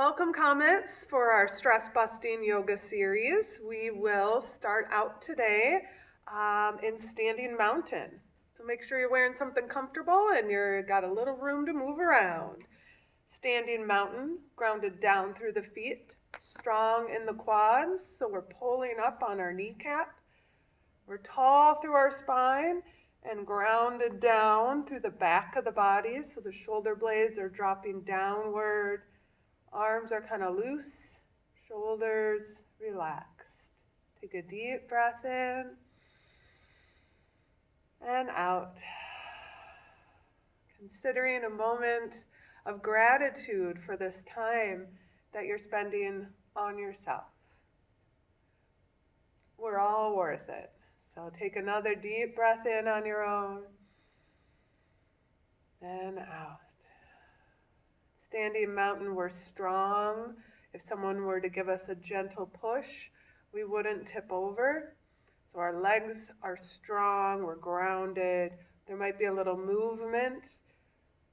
Welcome, Comets, for our stress busting yoga series. We will start out today in standing mountain. So make sure you're wearing something comfortable and you've got a little room to move around. Standing mountain, grounded down through the feet, strong in the quads, so we're pulling up on our kneecap. We're tall through our spine and grounded down through the back of the body, so the shoulder blades are dropping downward. Arms are kind of loose, shoulders relaxed. Take a deep breath in and out. Considering a moment of gratitude for this time that you're spending on yourself. We're all worth it. So take another deep breath in on your own and out. Standing mountain, we're strong. If someone were to give us a gentle push, we wouldn't tip over. So our legs are strong, we're grounded. There might be a little movement,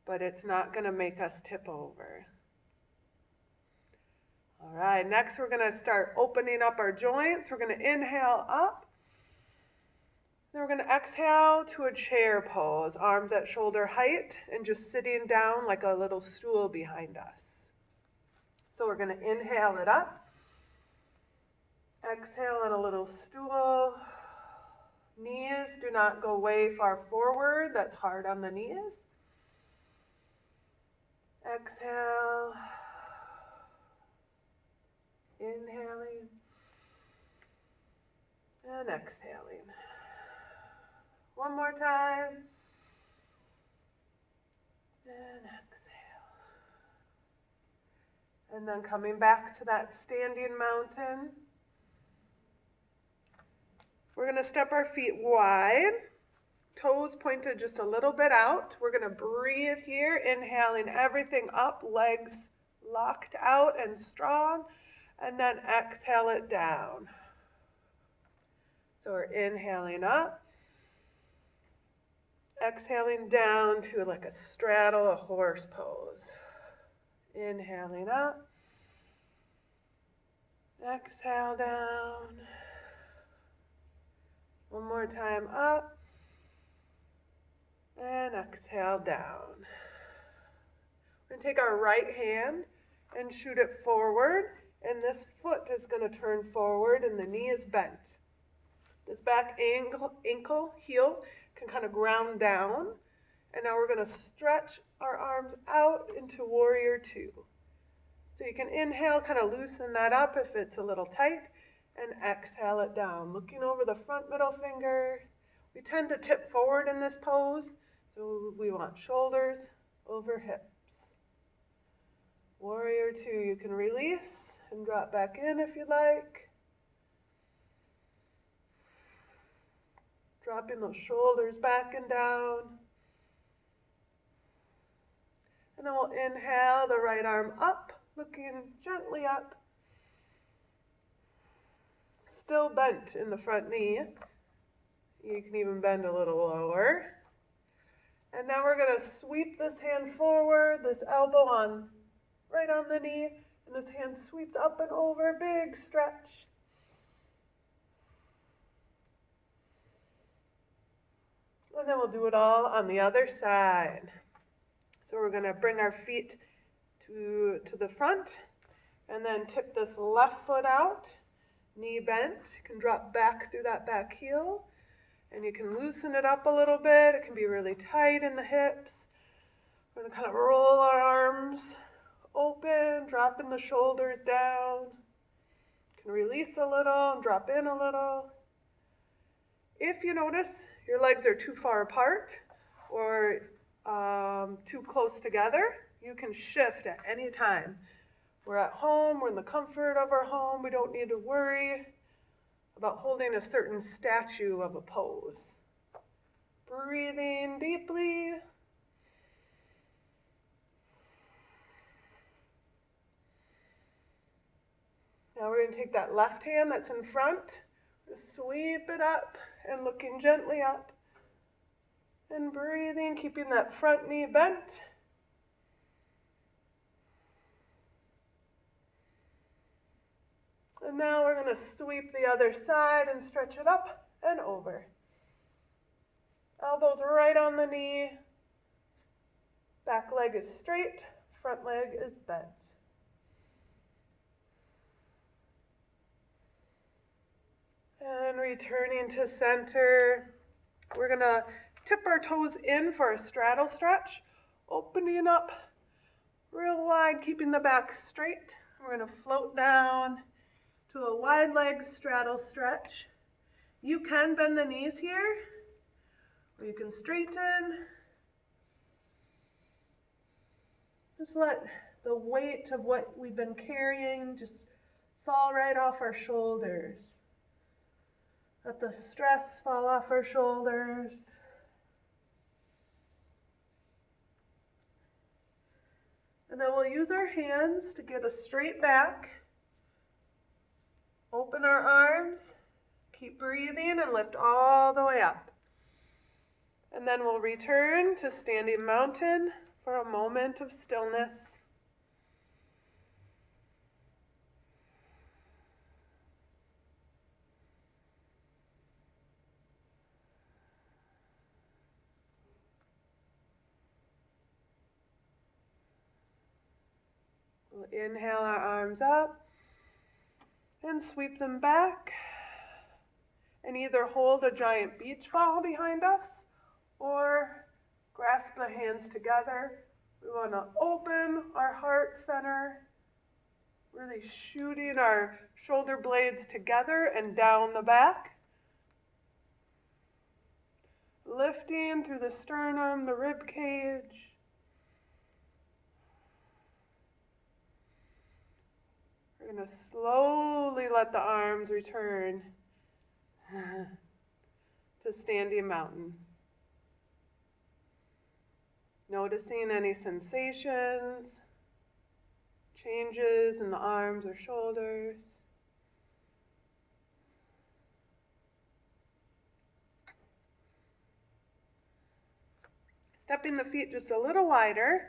but it's not going to make us tip over. All right, next we're going to start opening up our joints. We're going to inhale up. Then we're going to exhale to a chair pose, arms at shoulder height and just sitting down like a little stool behind us. So we're going to inhale it up, exhale on a little stool. Knees do not go way far forward, that's hard on the knees. Exhale, inhaling and exhaling. One more time. And exhale. And then coming back to that standing mountain. We're going to step our feet wide. Toes pointed just a little bit out. We're going to breathe here, inhaling everything up, legs locked out and strong. And then exhale it down. So we're inhaling up. Exhaling down to like a straddle, a horse pose. Inhaling up. Exhale down. One more time up. And exhale down. We're going to take our right hand and shoot it forward. And this foot is going to turn forward and the knee is bent. This back ankle, heel can kind of ground down. And now we're going to stretch our arms out into warrior two. So you can inhale, kind of loosen that up if it's a little tight, and exhale it down. Looking over the front middle finger. We tend to tip forward in this pose, so we want shoulders over hips. Warrior two, you can release and drop back in if you like. Dropping those shoulders back and down. And then we'll inhale the right arm up, looking gently up. Still bent in the front knee. You can even bend a little lower. And now we're going to sweep this hand forward, this elbow on right on the knee, and this hand sweeps up and over, big stretch. And then we'll do it all on the other side. So we're going to bring our feet to the front and then tip this left foot out, knee bent. You can drop back through that back heel and you can loosen it up a little bit. It can be really tight in the hips. We're going to kind of roll our arms open, dropping the shoulders down. You can release a little and drop in a little. If you notice your legs are too far apart or too close together, you can shift at any time. We're at home, we're in the comfort of our home, we don't need to worry about holding a certain statue of a pose. Breathing deeply. Now we're going to take that left hand that's in front, sweep it up and looking gently up. And breathing, keeping that front knee bent. And now we're going to sweep the other side and stretch it up and over. Elbows right on the knee. Back leg is straight, front leg is bent. And returning to center, we're going to tip our toes in for a straddle stretch, opening up real wide, keeping the back straight. We're going to float down to a wide leg straddle stretch. You can bend the knees here, or you can straighten. Just let the weight of what we've been carrying just fall right off our shoulders. Let the stress fall off our shoulders. And then we'll use our hands to get a straight back. Open our arms, keep breathing, and lift all the way up. And then we'll return to standing mountain for a moment of stillness. We'll inhale our arms up and sweep them back, and either hold a giant beach ball behind us or grasp the hands together. We want to open our heart center, really shooting our shoulder blades together and down the back. Lifting through the sternum, the rib cage. We're going to slowly let the arms return to standing mountain. Noticing any sensations, changes in the arms or shoulders. Stepping the feet just a little wider,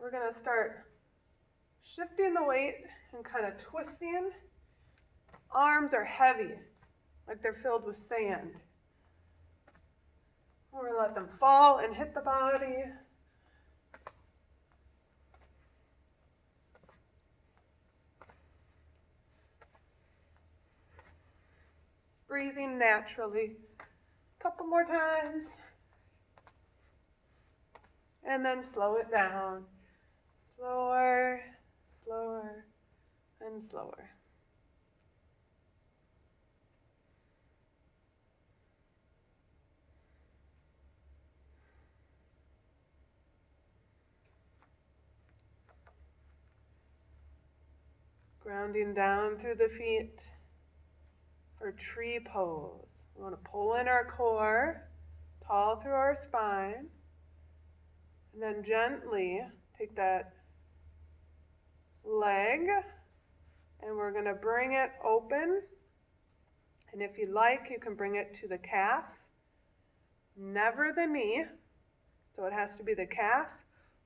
we're going to start shifting the weight and kind of twisting. Arms are heavy, like they're filled with sand. We're going to let them fall and hit the body. Breathing naturally. A couple more times. And then slow it down. Slower, slower, and slower. Grounding down through the feet for tree pose. We want to pull in our core, tall through our spine, and then gently take that leg and we're going to bring it open. And if you like, you can bring it to the calf, never the knee. So it has to be the calf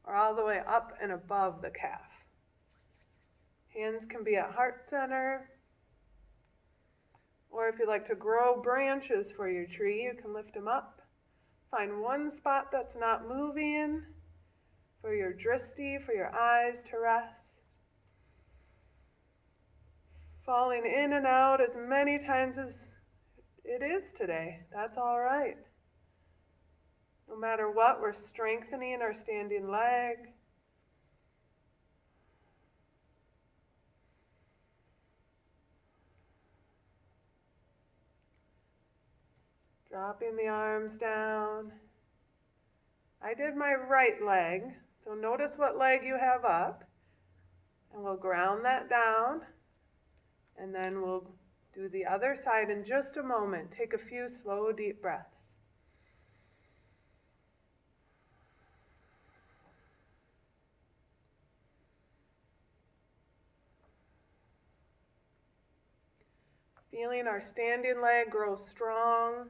or all the way up and above the calf. Hands can be at heart center. Or if you like to grow branches for your tree, you can lift them up. Find one spot that's not moving for your drishti, for your eyes to rest. Falling in and out as many times as it is today. That's all right. No matter what, we're strengthening our standing leg. Dropping the arms down. I did my right leg, so notice what leg you have up. And we'll ground that down. And then we'll do the other side in just a moment. Take a few slow, deep breaths. Feeling our standing leg grow strong.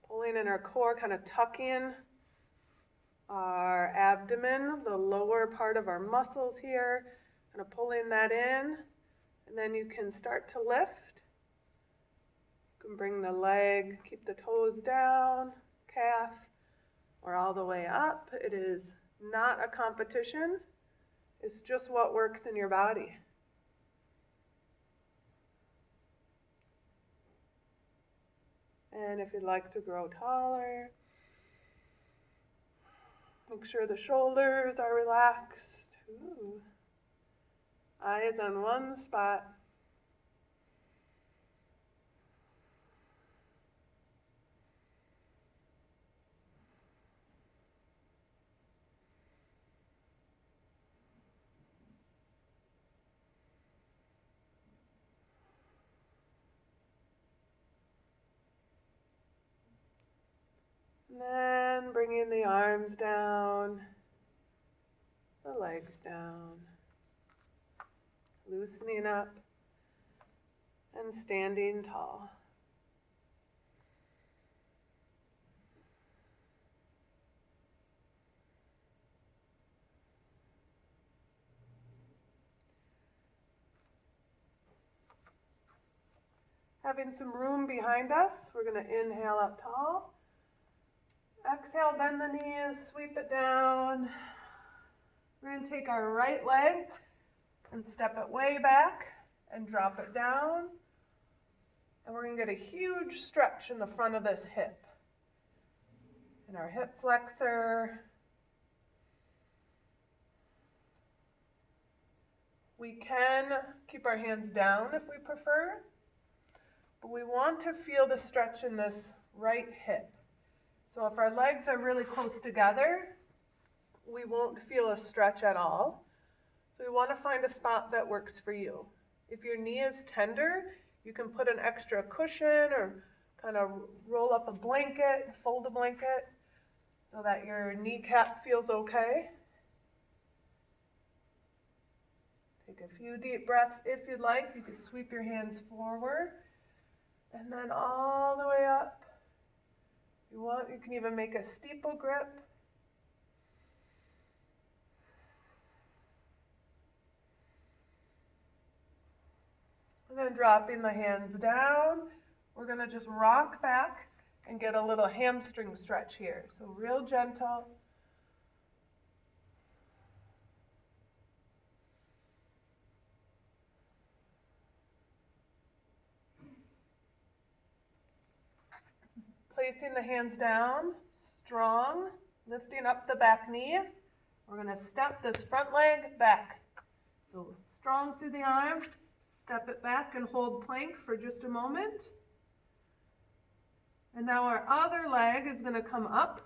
Pulling in our core, kind of tucking our abdomen, the lower part of our muscles here. Kind of pulling that in. And then you can start to lift. You can bring the leg, keep the toes down, calf, or all the way up. It is not a competition. It's just what works in your body. And if you'd like to grow taller, make sure the shoulders are relaxed. Ooh. Eyes on one spot. And then bringing the arms down, the legs down, loosening up and standing tall. Having some room behind us, we're going to inhale up tall. Exhale, bend the knees, sweep it down. We're going to take our right leg and step it way back and drop it down. And we're going to get a huge stretch in the front of this hip. In our hip flexor. We can keep our hands down if we prefer, but we want to feel the stretch in this right hip. So if our legs are really close together, we won't feel a stretch at all. So we want to find a spot that works for you. If your knee is tender, you can put an extra cushion or kind of roll up a blanket, fold a blanket so that your kneecap feels okay. Take a few deep breaths. If you'd like, you could sweep your hands forward and then all the way up. If you want, you can even make a steeple grip. And then dropping the hands down, we're going to just rock back and get a little hamstring stretch here. So real gentle. Placing the hands down, strong, lifting up the back knee. We're going to step this front leg back. So strong through the arm, step it back and hold plank for just a moment. And now our other leg is going to come up,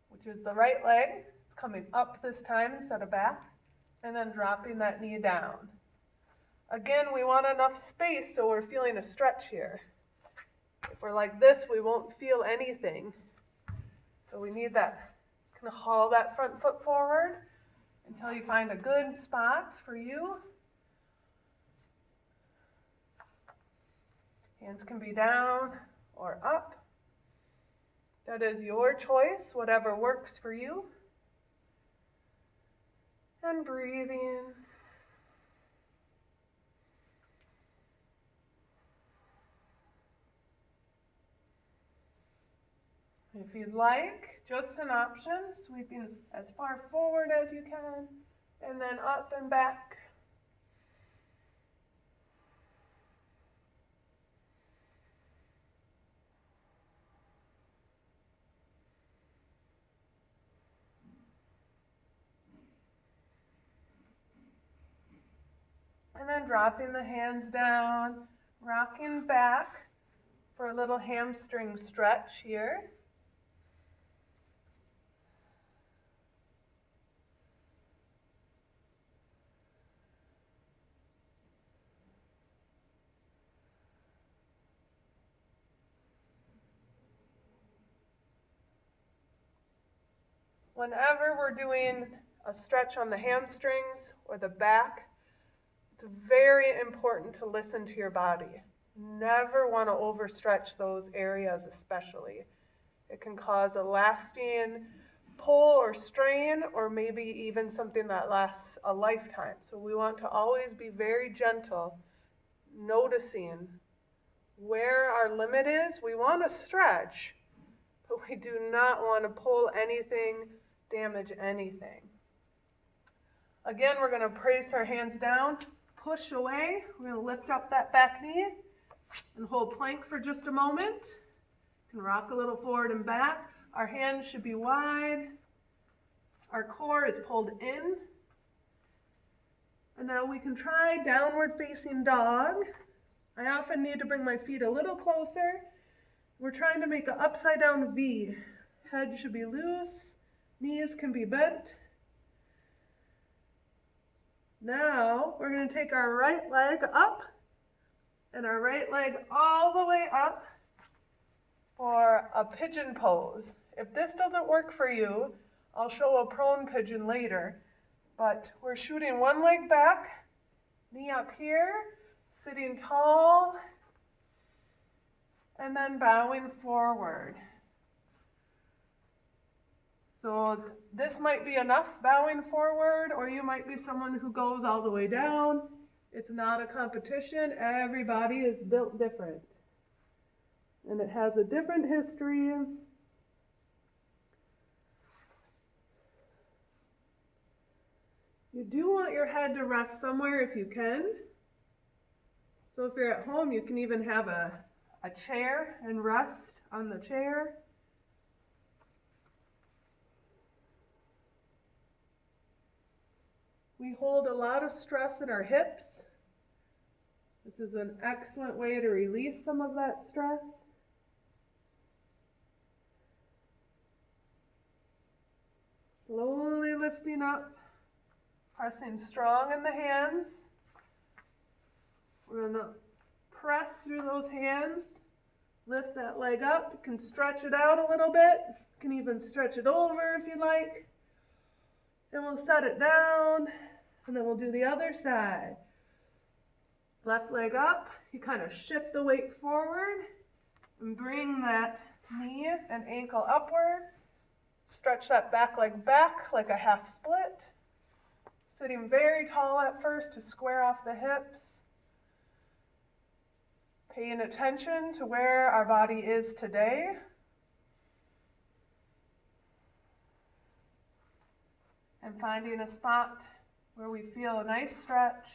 which is the right leg. It's coming up this time instead of back, and then dropping that knee down. Again, we want enough space so we're feeling a stretch here. If we're like this, we won't feel anything. So we need that, kind of haul that front foot forward until you find a good spot for you. Hands can be down or up. That is your choice, whatever works for you. And breathing. If you'd like, just an option, sweeping as far forward as you can, and then up and back. And then dropping the hands down, rocking back for a little hamstring stretch here. Whenever we're doing a stretch on the hamstrings or the back, it's very important to listen to your body. Never want to overstretch those areas especially. It can cause a lasting pull or strain, or maybe even something that lasts a lifetime. So we want to always be very gentle, noticing where our limit is. We want to stretch, but we do not want to pull anything, damage anything. Again, we're going to place our hands down, push away. We're going to lift up that back knee and hold plank for just a moment. You can rock a little forward and back. Our hands should be wide. Our core is pulled in. And now we can try downward facing dog. I often need to bring my feet a little closer. We're trying to make an upside down V. Head should be loose. Knees can be bent. Now we're going to take our right leg up and our right leg all the way up for a pigeon pose. If this doesn't work for you, I'll show a prone pigeon later. But we're shooting one leg back, knee up here, sitting tall, and then bowing forward. So this might be enough bowing forward, or you might be someone who goes all the way down. It's not a competition. Everybody is built different. And it has a different history. You do want your head to rest somewhere if you can. So if you're at home, you can even have a chair and rest on the chair. We hold a lot of stress in our hips. This is an excellent way to release some of that stress. Slowly lifting up, pressing strong in the hands. We're going to press through those hands, lift that leg up. You can stretch it out a little bit. You can even stretch it over if you like. Then we'll set it down, and then we'll do the other side. Left leg up, you kind of shift the weight forward and bring that knee and ankle upward. Stretch that back leg back like a half split. Sitting very tall at first to square off the hips. Paying attention to where our body is today. And finding a spot where we feel a nice stretch.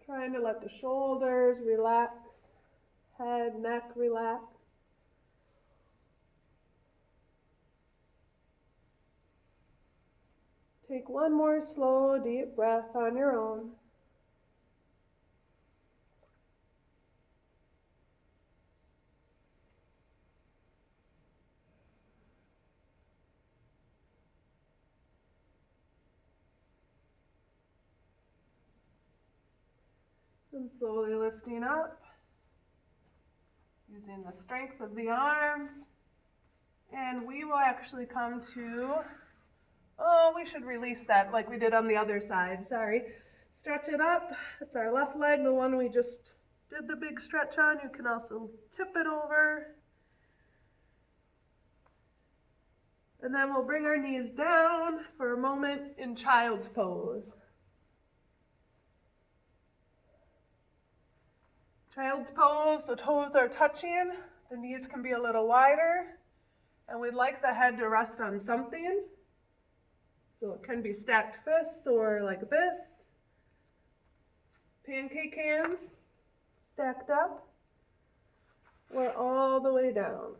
Trying to let the shoulders relax, head, neck relax. Take one more slow, deep breath on your own. And slowly lifting up, using the strength of the arms. And we will actually come to, we should release that like we did on the other side, sorry. Stretch it up, that's our left leg, the one we just did the big stretch on. You can also tip it over. And then we'll bring our knees down for a moment in child's pose. Child's pose, the toes are touching, the knees can be a little wider, and we'd like the head to rest on something. So it can be stacked fists or like this. Pancake hands, stacked up, or all the way down.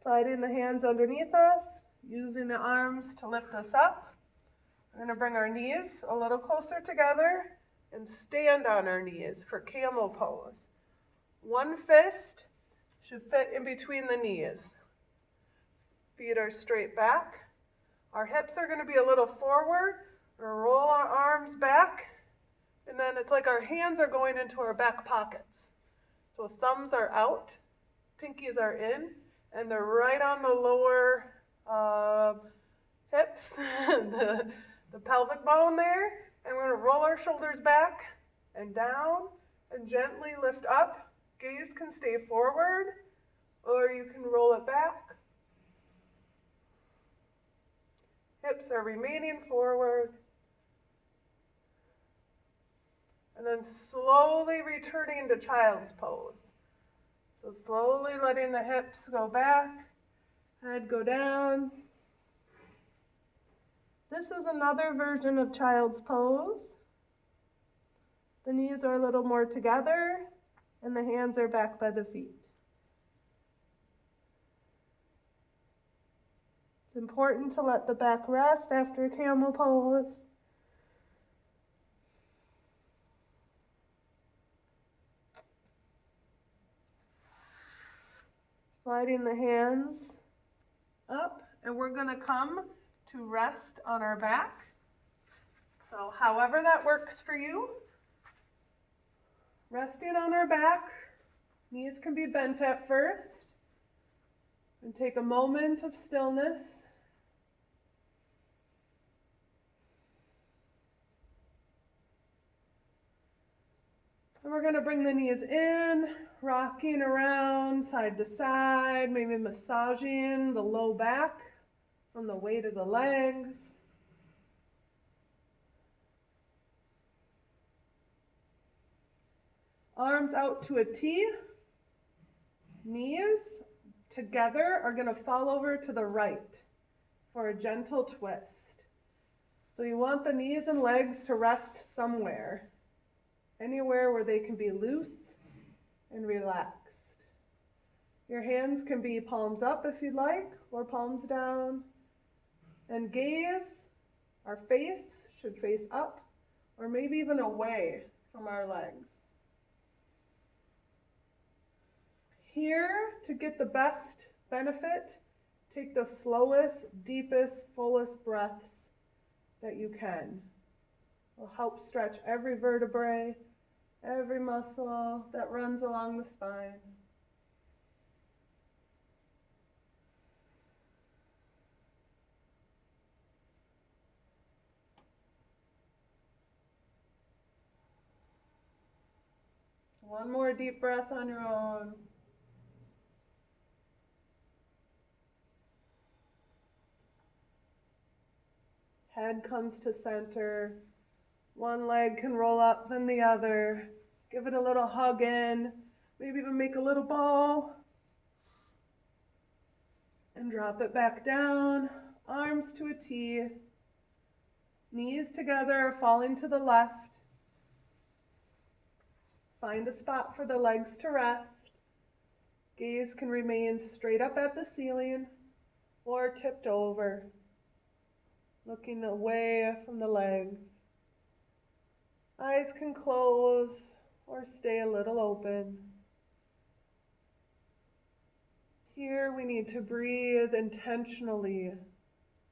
Sliding the hands underneath us, using the arms to lift us up. We're going to bring our knees a little closer together and stand on our knees for camel pose. One fist should fit in between the knees. Feet are straight back. Our hips are going to be a little forward. We're going to roll our arms back, and then it's like our hands are going into our back pockets. So thumbs are out, pinkies are in, and they're right on the lower hips, the pelvic bone there. And we're going to roll our shoulders back and down and gently lift up. Gaze can stay forward, or you can roll it back. Hips are remaining forward. And then slowly returning to child's pose. So slowly letting the hips go back, head go down. This is another version of child's pose. The knees are a little more together, and the hands are back by the feet. It's important to let the back rest after camel pose. Sliding the hands up, and we're going to come to rest on our back. So however that works for you. Resting on our back, knees can be bent at first, and take a moment of stillness. And we're going to bring the knees in, rocking around side to side, maybe massaging the low back from the weight of the legs. Arms out to a T. Knees together are going to fall over to the right for a gentle twist. So you want the knees and legs to rest somewhere, anywhere where they can be loose and relaxed. Your hands can be palms up if you'd like, or palms down. And gaze, our face should face up, or maybe even away from our legs. Here, to get the best benefit, take the slowest, deepest, fullest breaths that you can. It'll help stretch every vertebrae, every muscle that runs along the spine. One more deep breath on your own. Head comes to center. One leg can roll up, then the other. Give it a little hug in. Maybe even make a little ball. And drop it back down. Arms to a T. Knees together, falling to the left. Find a spot for the legs to rest. Gaze can remain straight up at the ceiling or tipped over, looking away from the legs. Eyes can close or stay a little open. Here we need to breathe intentionally,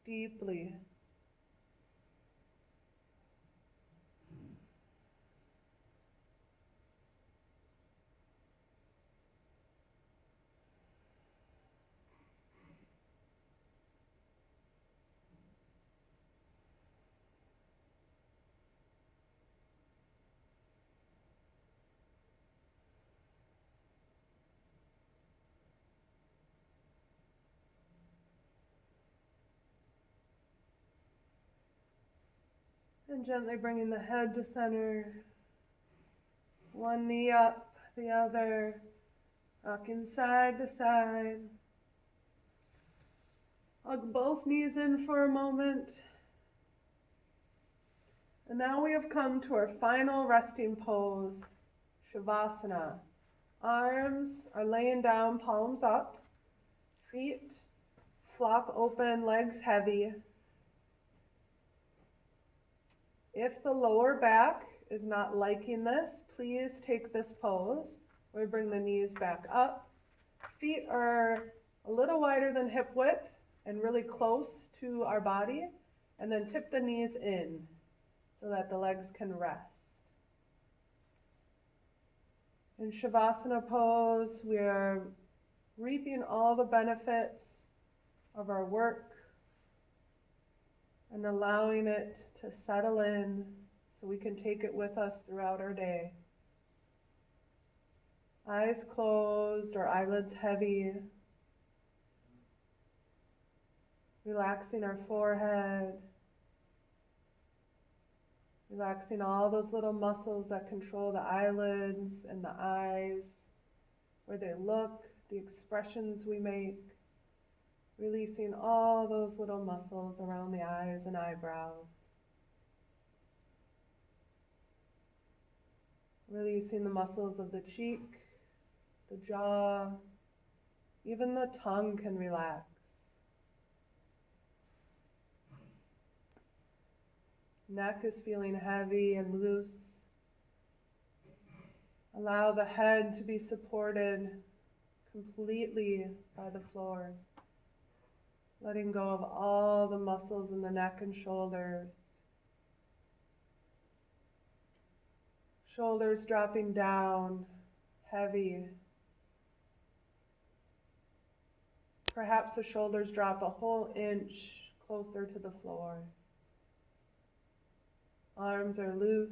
deeply. And gently bringing the head to center. One knee up, the other. Rocking side to side. Hug both knees in for a moment. And now we have come to our final resting pose, Shavasana. Arms are laying down, palms up. Feet flop open, legs heavy. If the lower back is not liking this, please take this pose We bring the knees back up. Feet are a little wider than hip width and really close to our body. And then tip the knees in so that the legs can rest. In Shavasana pose, we are reaping all the benefits of our work and allowing it to settle in so we can take it with us throughout our day. Eyes closed or eyelids heavy. Relaxing our forehead. Relaxing all those little muscles that control the eyelids and the eyes, where they look, the expressions we make. Releasing all those little muscles around the eyes and eyebrows. Releasing the muscles of the cheek, the jaw, even the tongue can relax. Neck is feeling heavy and loose. Allow the head to be supported completely by the floor. Letting go of all the muscles in the neck and shoulders. Shoulders dropping down, heavy. Perhaps the shoulders drop a whole inch closer to the floor. Arms are loose.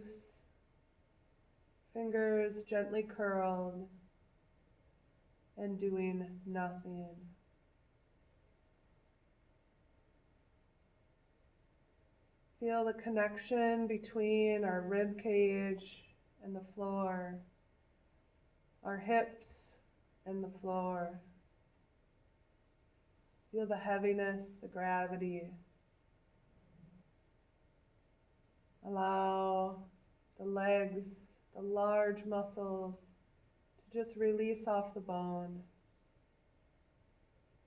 Fingers gently curled and doing nothing. Feel the connection between our rib cage and the floor, our hips and the floor. Feel the heaviness, the gravity. Allow the legs, the large muscles, to just release off the bone.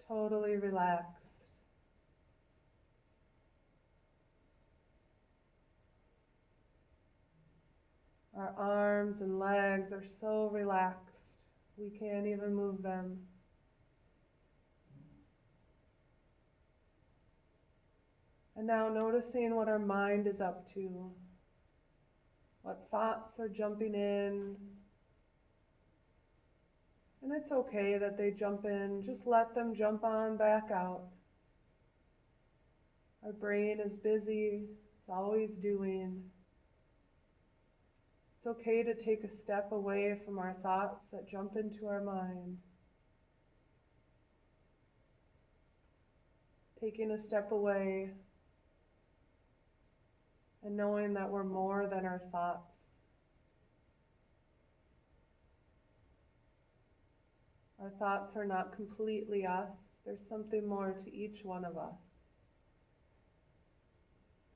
Totally relaxed. Our arms and legs are so relaxed, we can't even move them. And now noticing what our mind is up to, what thoughts are jumping in. And it's okay that they jump in, just let them jump on back out. Our brain is busy, it's always doing. It's okay to take a step away from our thoughts that jump into our mind. Taking a step away and knowing that we're more than our thoughts. Our thoughts are not completely us. There's something more to each one of us.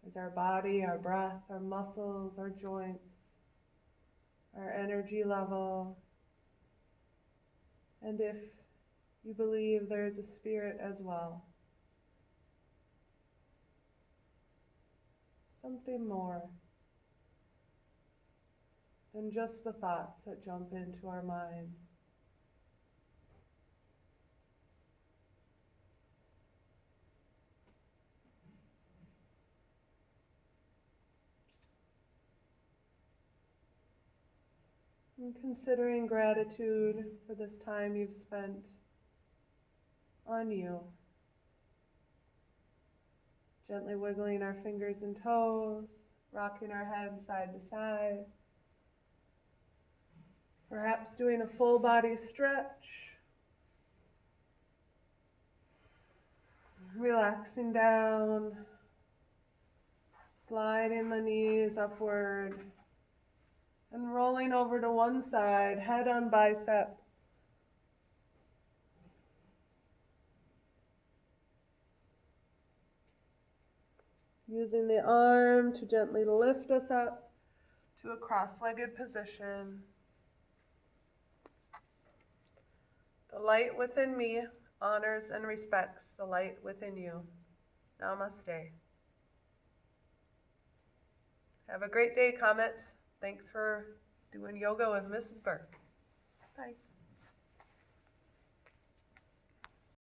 There's our body, our breath, our muscles, our joints, our energy level. And if you believe there is a spirit as well. Something more than just the thoughts that jump into our mind. And considering gratitude for this time you've spent on you. Gently wiggling our fingers and toes, rocking our head side to side. Perhaps doing a full body stretch. Relaxing down, sliding the knees upward, and rolling over to one side, head on bicep. Using the arm to gently lift us up to a cross-legged position. The light within me honors and respects the light within you. Namaste. Have a great day, Comets. Thanks for doing yoga with Mrs. Burke. Bye.